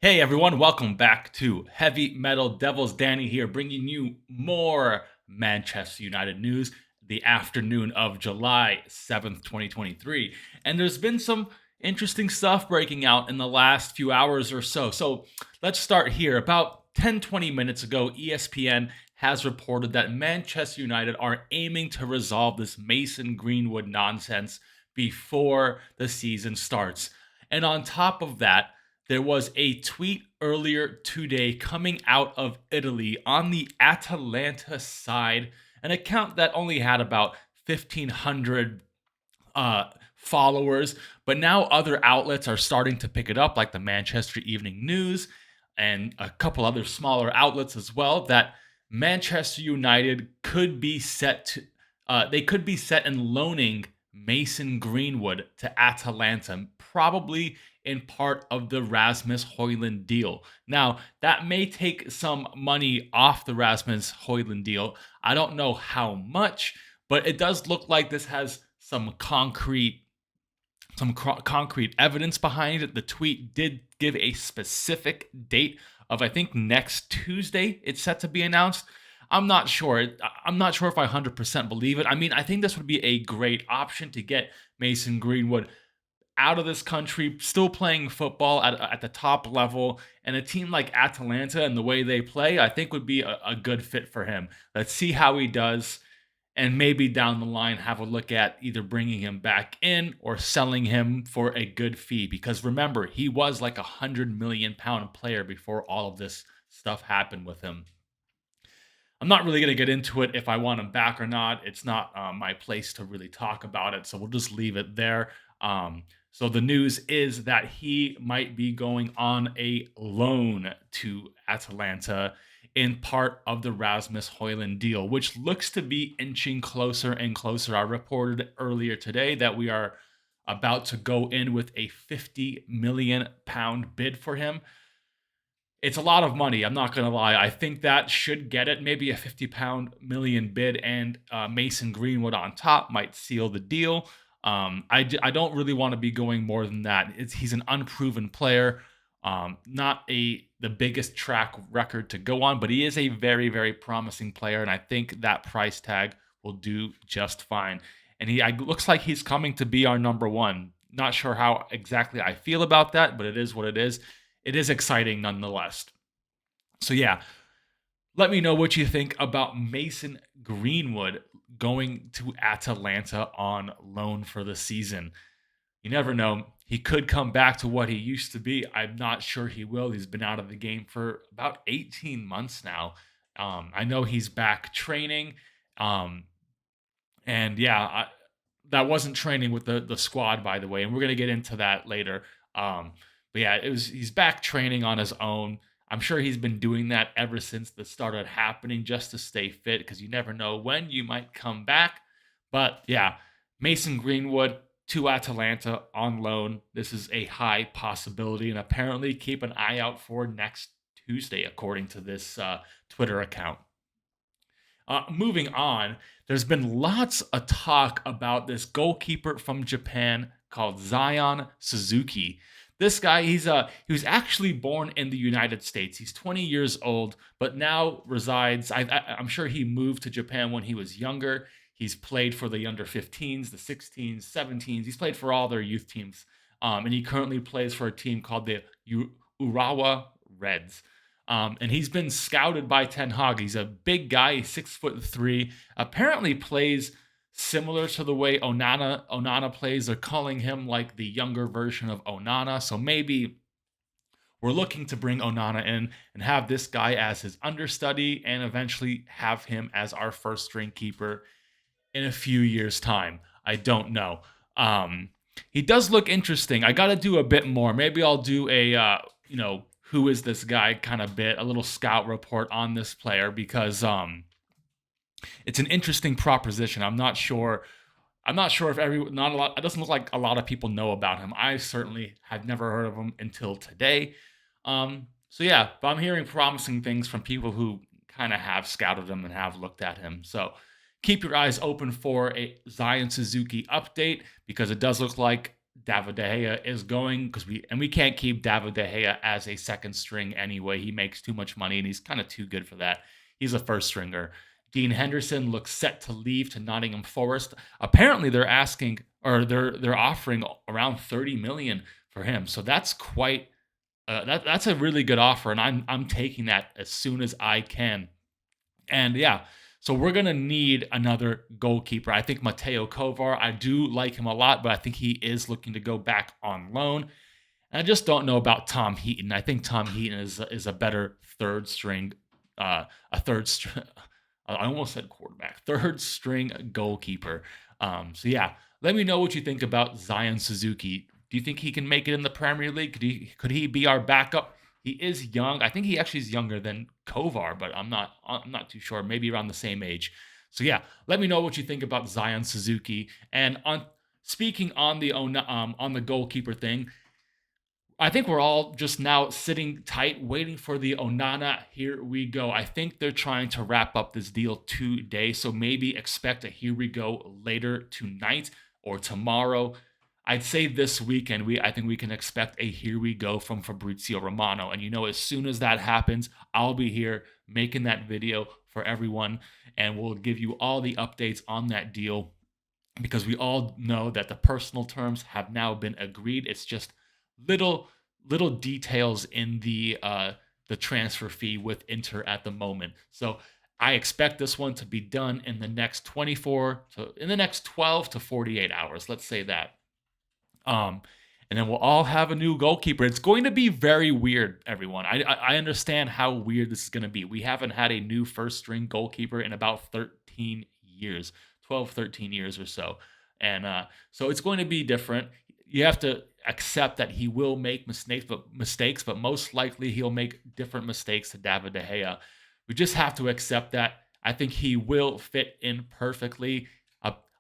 Hey everyone, welcome back to Heavy Metal Devils. Danny here, bringing you more Manchester United news the afternoon of July 7th, 2023. And there's been some interesting stuff breaking out in the last few hours or so. So let's start here. About 10-20 minutes ago, ESPN has reported that Manchester United are aiming to resolve this Mason Greenwood nonsense before the season starts. And on top of that, there was a tweet earlier today coming out of Italy on the Atalanta side, an account that only had about 1,500 followers, but now other outlets are starting to pick it up, like the Manchester Evening News and a couple other smaller outlets as well, that Manchester United could be set to, they could be set in loaning Mason Greenwood to Atalanta, probably in part of the Rasmus HOJLUND deal. Now, that may take some money off the Rasmus HOJLUND deal. I don't know how much, but it does look like this has some concrete evidence behind it. The tweet did give a specific date of, I think, next Tuesday. It's set to be announced. I'm not sure. I'm not sure if I 100% believe it. I mean, I think this would be a great option to get Mason Greenwood out of this country, still playing football at the top level. And a team like Atalanta and the way they play, I think would be a good fit for him. Let's see how he does. And maybe down the line, have a look at either bringing him back in or selling him for a good fee. Because remember, he was like £100 million player before all of this stuff happened with him. I'm not really going to get into it if I want him back or not. It's not my place to really talk about it. So we'll just leave it there. So the news is that he might be going on a loan to Atalanta in part of the Rasmus HOJLUND deal, which looks to be inching closer and closer. I reported earlier today that we are about to go in with a £50 million bid for him. It's a lot of money. I'm not going to lie. I think that should get it. Maybe a £50 million bid and Mason Greenwood on top might seal the deal. I don't really want to be going more than that. He's an unproven player. Not the biggest track record to go on, but he is a very, very promising player, and I think that price tag will do just fine. And he looks like he's coming to be our number one. Not sure how exactly I feel about that, but it is what it is. It is exciting nonetheless. So yeah, let me know what you think about Mason Greenwood going to Atalanta on loan for the season. You never know. He could come back to what he used to be. I'm not sure he will. He's been out of the game for about 18 months now. I know he's back training. And yeah, that wasn't training with the squad, by the way. And we're going to get into that later. But yeah, he's back training on his own. I'm sure he's been doing that ever since this started happening just to stay fit because you never know when you might come back. But yeah, Mason Greenwood to Atalanta on loan. This is a high possibility, and apparently keep an eye out for next Tuesday, according to this Twitter account. Moving on, there's been lots of talk about this goalkeeper from Japan called Zion Suzuki. This guy, he was actually born in the United States. He's 20 years old, but now resides. I'm sure he moved to Japan when he was younger. He's played for the under 15s, the 16s, 17s. He's played for all their youth teams. And he currently plays for a team called the Urawa Reds. And he's been scouted by Ten Hag. He's a big guy. He's 6'3". Apparently plays similar to the way Onana plays. They're calling him like the younger version of Onana. So maybe we're looking to bring Onana in and have this guy as his understudy and eventually have him as our first string keeper in a few years' time. I don't know. He does look interesting. I got to do a bit more. Maybe I'll do a, who is this guy kind of bit, a little scout report on this player because it's an interesting proposition. I'm not sure if it doesn't look like a lot of people know about him. I certainly have never heard of him until today. So yeah, but I'm hearing promising things from people who kind of have scouted him and have looked at him. So keep your eyes open for a Zion Suzuki update because it does look like David De Gea is going, because we can't keep David De Gea as a second string anyway. He makes too much money and he's kind of too good for that. He's a first stringer. Dean Henderson looks set to leave to Nottingham Forest. Apparently, they're asking, or they're offering around 30 million for him. So that's quite that's a really good offer, and I'm taking that as soon as I can. And yeah, so we're gonna need another goalkeeper. I think Mateo Kovar, I do like him a lot, but I think he is looking to go back on loan. And I just don't know about Tom Heaton. I think Tom Heaton is a better third string, a third string. I almost said quarterback, third string goalkeeper. So yeah, let me know what you think about Zion Suzuki. Do you think he can make it in the Premier League? Could he be our backup? He is young. I think he actually is younger than Kovar, but I'm not too sure. Maybe around the same age. So yeah, let me know what you think about Zion Suzuki. And on speaking on the goalkeeper thing, I think we're all just now sitting tight, waiting for the Onana. Here we go. I think they're trying to wrap up this deal today, so maybe expect a here we go later tonight or tomorrow. I'd say this weekend, I think we can expect a here we go from Fabrizio Romano. And as soon as that happens, I'll be here making that video for everyone, and we'll give you all the updates on that deal, because we all know that the personal terms have now been agreed. It's just little details in the transfer fee with Inter at the moment. So I expect this one to be done in the next 12 to 48 hours. Let's say that. And then we'll all have a new goalkeeper. It's going to be very weird, everyone. I understand how weird this is going to be. We haven't had a new first string goalkeeper in about 13 years, 12, 13 years or so. And so it's going to be different. You have to accept that he will make mistakes, but most likely he'll make different mistakes to David De Gea. We just have to accept that. I think he will fit in perfectly.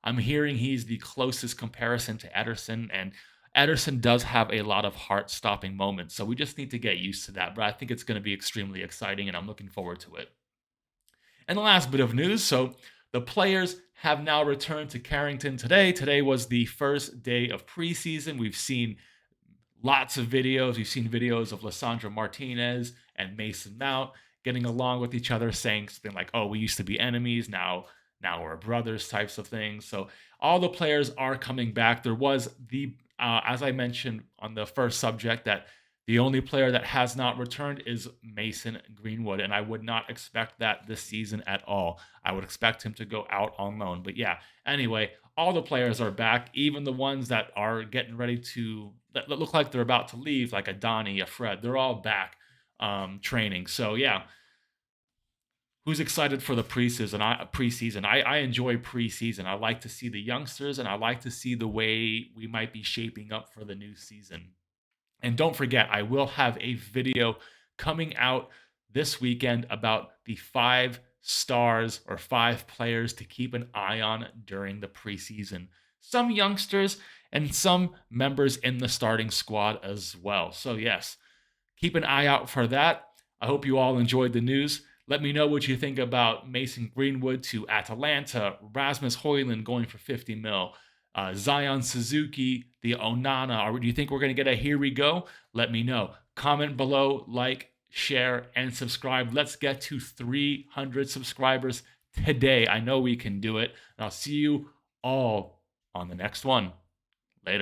I'm hearing he's the closest comparison to Ederson, and Ederson does have a lot of heart-stopping moments, so we just need to get used to that. But I think it's going to be extremely exciting, and I'm looking forward to it. And the last bit of news, so the players have now returned to Carrington today. Today was the first day of preseason. We've seen lots of videos. We've seen videos of Lissandro Martinez and Mason Mount getting along with each other, saying something like, oh, we used to be enemies, now we're brothers, types of things. So all the players are coming back. There was as I mentioned on the first subject, that the only player that has not returned is Mason Greenwood, and I would not expect that this season at all. I would expect him to go out on loan. But yeah, anyway, all the players are back, even the ones that are getting ready that look like they're about to leave, like a Donnie, a Fred. They're all back training. So yeah, who's excited for the preseason? I enjoy preseason. I like to see the youngsters, and I like to see the way we might be shaping up for the new season. And don't forget, I will have a video coming out this weekend about the 5 stars or 5 players to keep an eye on during the preseason. Some youngsters and some members in the starting squad as well. So yes, keep an eye out for that. I hope you all enjoyed the news. Let me know what you think about Mason Greenwood to Atalanta, Rasmus HOJLUND going for 50 mil, Zion Suzuki, the Onana. Or do you think we're going to get a here we go? Let me know. Comment below, like, share, and subscribe. Let's get to 300 subscribers today. I know we can do it. And I'll see you all on the next one. Later.